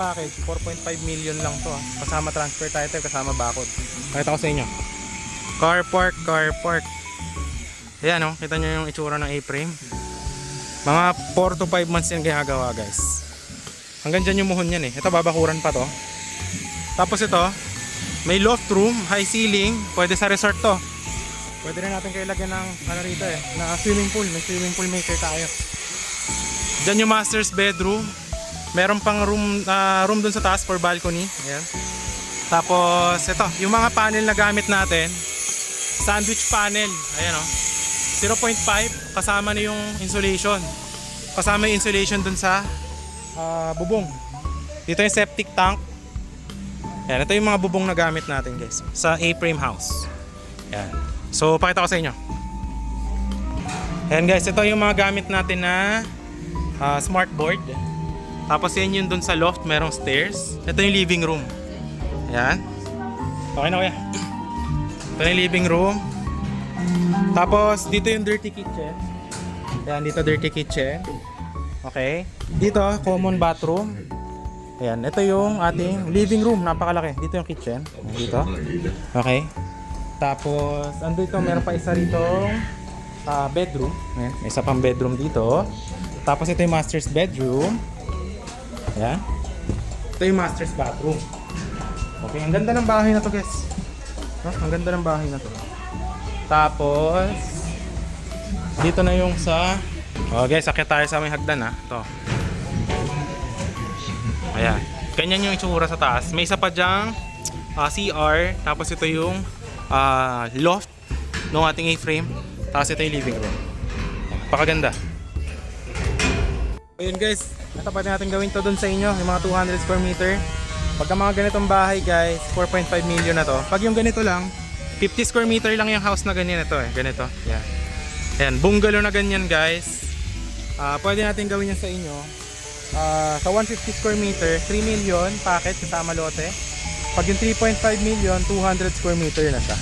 Package, 4.5 million lang to ah. Kasama transfer title, kasama bakod. Pakita ko sa inyo. Car park, car park. Ayan oh, kita nyo yung itsura ng A-frame. Mga 4 to 5 months yan ginagawa guys. Hanggang dyan yung muhon yan eh. Ito babakuran pa to. Tapos ito, may loft room, high ceiling. Pwede sa resort to. Pwede rin natin kayo lagyan ng ano rito eh, na swimming pool. May swimming pool maker tayo. Dyan yung master's bedroom. Meron pang room dun sa taas for balcony. Ayan. Tapos ito, yung mga panel na gamit natin, sandwich panel. Ayan o. 0.5 kasama na yung insulation. Kasama yung insulation dun sa bubong. Dito yung septic tank. Ayan, ito yung mga bubong na gamit natin guys sa A-frame house. Ayan. So pakita ko sa inyo. Ayan guys, ito yung mga gamit natin na smart board. Tapos yan yung dun sa loft, merong stairs. Ito yung living room. Ayan. Okay na kuya. Ito yung living room. Tapos dito yung dirty kitchen. Ayan, dito dirty kitchen. Okay. Dito, common bathroom. Ayan, ito yung ating living room. Napakalaki. Dito yung kitchen. Ayan, dito. Okay. Tapos, andito meron pa isa rito bedroom. Ayan, may isa pang bedroom dito. Tapos ito yung master's bedroom. Ayan. Ito yung master's bathroom. Okay, ang ganda ng bahay na to guys. Ang ganda ng bahay na to. Tapos dito na yung sa guys, akit tayo sa may hagdan ha. Ito. Ayan. Ganyan yung itsura sa taas. May isa pa dyang CR. Tapos ito yung loft ng ating A-frame. Tapos ito yung living room. Pakaganda. Ayun guys, ito pwede natin gawin to dun sa inyo, yung mga 200 square meter. Pagka mga ganitong bahay guys, 4.5 million na to. Pag yung ganito lang, 50 square meter lang yung house na ganyan ito eh, ganito. Yan. Yan, bungalow na ganyan guys. Pwede natin gawin yan sa inyo. Sa 150 square meter, 3 million packet kasama lote. Pag yung 3.5 million, 200 square meter na siya.